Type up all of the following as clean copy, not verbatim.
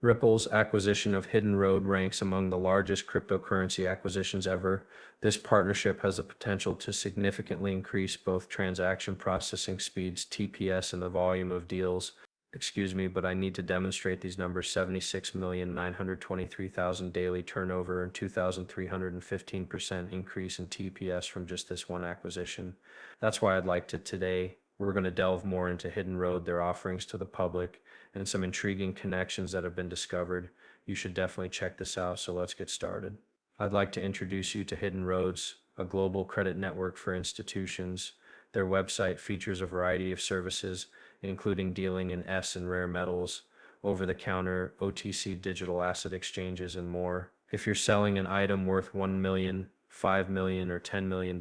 Ripple's acquisition of Hidden Road ranks among the largest cryptocurrency acquisitions ever. This partnership has the potential to significantly increase both transaction processing speeds, TPS, and the volume of deals. Excuse me, but I need to demonstrate these numbers: 76,923,000 daily turnover and 2,315% increase in TPS from just this one acquisition. That's why I'd like to today. We're going to delve more into Hidden Road, their offerings to the public, and some intriguing connections that have been discovered. You should definitely check this out, so let's get started. I'd like to introduce you to Hidden Roads, a global credit network for institutions. Their website features a variety of services, including dealing in and rare metals, over-the-counter, OTC digital asset exchanges, and more. If you're selling an item worth 1 million, 5 million, or $10 million,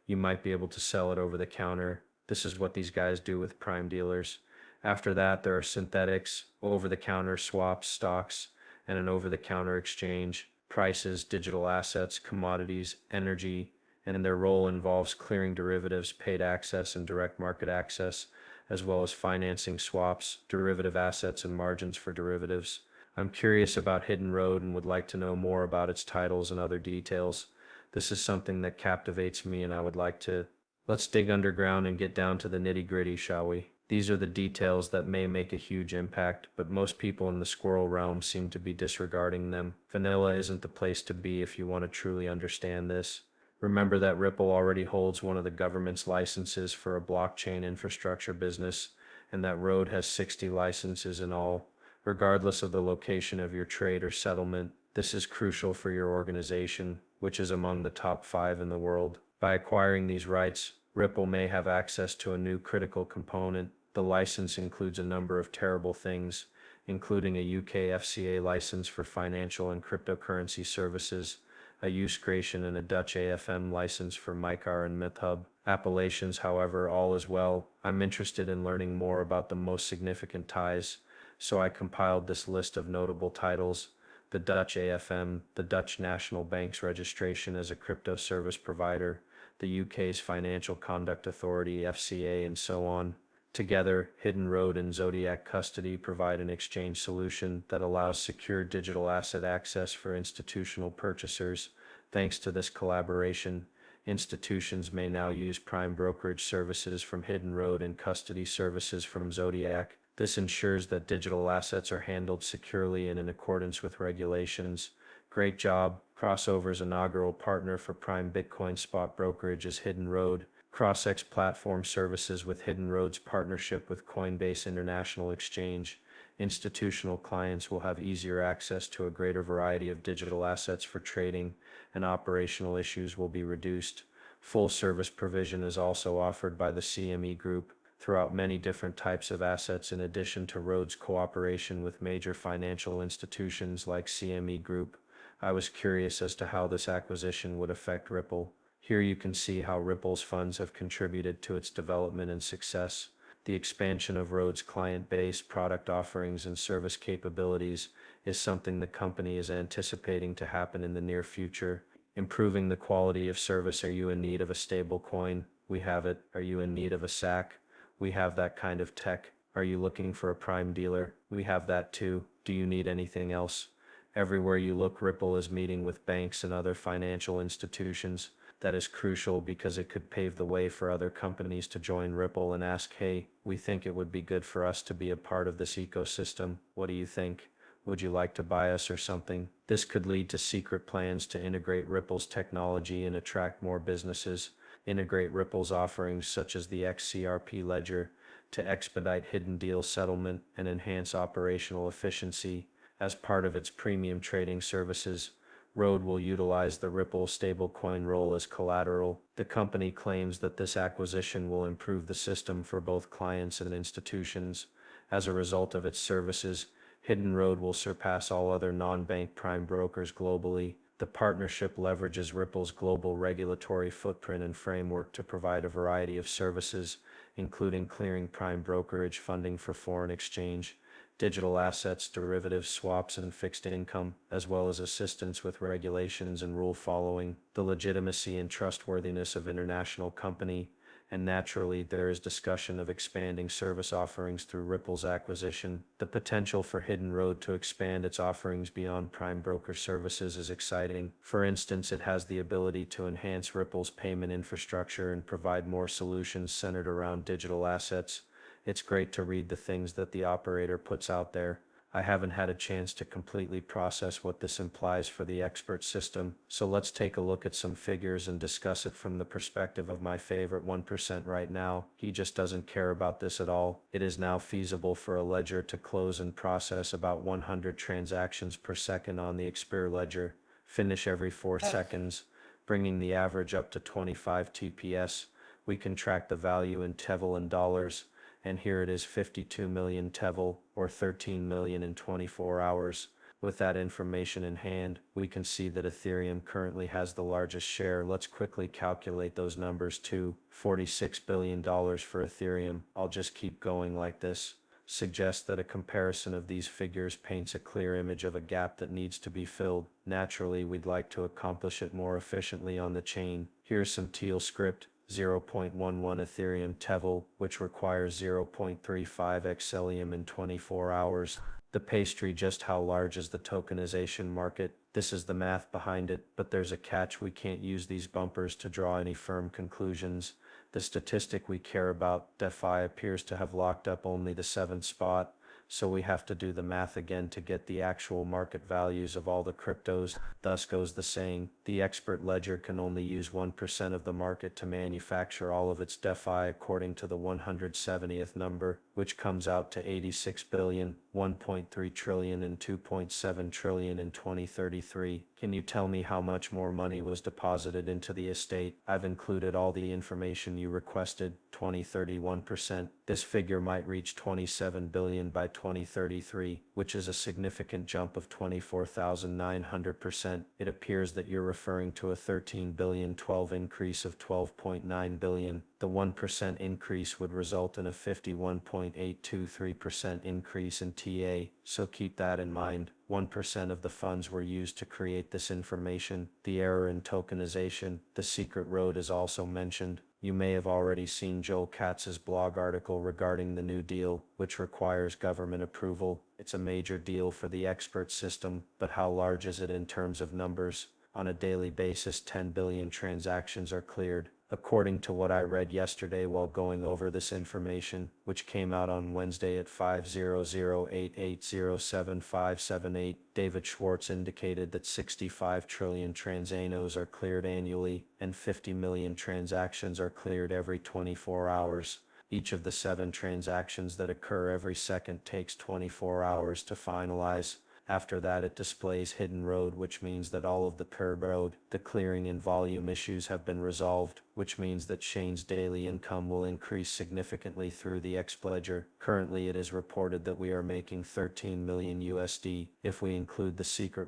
you might be able to sell it over the counter. This is what these guys do with prime dealers. After that, there are synthetics, over-the-counter swaps, stocks, and an over-the-counter exchange, prices, digital assets, commodities, energy, and their role involves clearing derivatives, paid access, and direct market access, as well as financing swaps, derivative assets, and margins for derivatives. I'm curious about Hidden Road and would like to know more about its titles and other details. This is something that captivates me, and I would like to. Let's dig underground and get down to the nitty-gritty, shall we? These are the details that may make a huge impact, but most people in the squirrel realm seem to be disregarding them. Vanilla isn't the place to be if you want to truly understand this. Remember that Ripple already holds one of the government's licenses for a blockchain infrastructure business, and that Road has 60 licenses in all. Regardless of the location of your trade or settlement, this is crucial for your organization, which is among the top 5 in the world. By acquiring these rights, Ripple may have access to a new critical component. The license includes a number of terrible things, including a UK FCA license for financial and cryptocurrency services, a use creation, and a Dutch AFM license for MyCar and MythHub. Appellations, however, all is well. I'm interested in learning more about the most significant ties, so I compiled this list of notable titles: the Dutch AFM, the Dutch National Bank's registration as a crypto service provider, the UK's Financial Conduct Authority, FCA, and so on. Together, Hidden Road and Zodiac Custody provide an exchange solution that allows secure digital asset access for institutional purchasers. Thanks to this collaboration, institutions may now use prime brokerage services from Hidden Road and custody services from Zodiac. This ensures that digital assets are handled securely and in accordance with regulations. Great job. Crossover's inaugural partner for prime Bitcoin spot brokerage is Hidden Road. CrossX platform services with Hidden Road's partnership with Coinbase International Exchange. Institutional clients will have easier access to a greater variety of digital assets for trading, and operational issues will be reduced. Full service provision is also offered by the CME Group throughout many different types of assets, in addition to Road's cooperation with major financial institutions like CME Group. I was curious as to how this acquisition would affect Ripple. Here you can see how Ripple's funds have contributed to its development and success. The expansion of Road's client base, product offerings, and service capabilities is something the company is anticipating to happen in the near future. Improving the quality of service. Are you in need of a stable coin? We have it. Are you in need of a SAC? We have that kind of tech. Are you looking for a prime dealer? We have that too. Do you need anything else? Everywhere you look, Ripple is meeting with banks and other financial institutions. That is crucial because it could pave the way for other companies to join Ripple and ask, hey, we think it would be good for us to be a part of this ecosystem. What do you think? Would you like to buy us or something? This could lead to secret plans to integrate Ripple's technology and attract more businesses. Integrate Ripple's offerings such as the XRP ledger to expedite hidden deal settlement and enhance operational efficiency. As part of its premium trading services, Road will utilize the Ripple stablecoin role as collateral. The company claims that this acquisition will improve the system for both clients and institutions. As a result of its services, Hidden Road will surpass all other non-bank prime brokers globally. The partnership leverages Ripple's global regulatory footprint and framework to provide a variety of services, including clearing prime brokerage, funding for foreign exchange, digital assets, derivatives, swaps, and fixed income, as well as assistance with regulations and rule following. The legitimacy and trustworthiness of international company and naturally there is discussion of expanding service offerings through Ripple's acquisition. The potential for Hidden Road to expand its offerings beyond prime broker services is exciting. For instance, it has the ability to enhance Ripple's payment infrastructure and provide more solutions centered around digital assets. It's great to read the things that the operator puts out there. I haven't had a chance to completely process what this implies for the expert system, so let's take a look at some figures and discuss it from the perspective of my favorite 1% right now. He just doesn't care about this at all. It is now feasible for a ledger to close and process about 100 transactions per second on the Expir ledger, finish every 4 seconds, bringing the average up to 25 TPS. We can track the value in TEVL and dollars, and here it is 52 million TEVL, or 13 million in 24 hours. With that information in hand, we can see that Ethereum currently has the largest share. Let's quickly calculate those numbers too. $46 billion for Ethereum. I'll just keep going like this. Suggests that a comparison of these figures paints a clear image of a gap that needs to be filled. Naturally, we'd like to accomplish it more efficiently on the chain. Here's some teal script. 0.11 Ethereum TEVL, which requires 0.35 XLium in 24 hours. The pastry, just how large is the tokenization market? This is the math behind it, but there's a catch. We can't use these bumpers to draw any firm conclusions. The statistic we care about, DeFi, appears to have locked up only the 7th spot, so we have to do the math again to get the actual market values of all the cryptos. Thus goes the saying, the expert ledger can only use 1% of the market to manufacture all of its DeFi according to the 170th number, which comes out to 86 billion, 1.3 trillion and 2.7 trillion in 2033. Can you tell me how much more money was deposited into the estate? I've included all the information you requested. 31%. This figure might reach 27 billion by 2033, which is a significant jump of 24,900%. It appears that you're referring to a 13 billion 12 increase of 12.9 billion. The 1% increase would result in a 51.823% increase in TA, so keep that in mind. 1% of the funds were used to create this information. The error in tokenization, the secret road, is also mentioned. You may have already seen Joel Katz's blog article regarding the new deal, which requires government approval. It's a major deal for the expert system, but how large is it in terms of numbers? On a daily basis, 10 billion transactions are cleared. According to what I read yesterday while going over this information, which came out on Wednesday at 50088075578, David Schwartz indicated that 65 trillion transanos are cleared annually, and 50 million transactions are cleared every 24 hours. Each of the 7 transactions that occur every second takes 24 hours to finalize. After that, it displays Hidden Road, which means that all of the per road, the clearing and volume issues have been resolved, which means that Shane's daily income will increase significantly through the XP ledger. Currently, it is reported that we are making 13 million USD. If we include the secret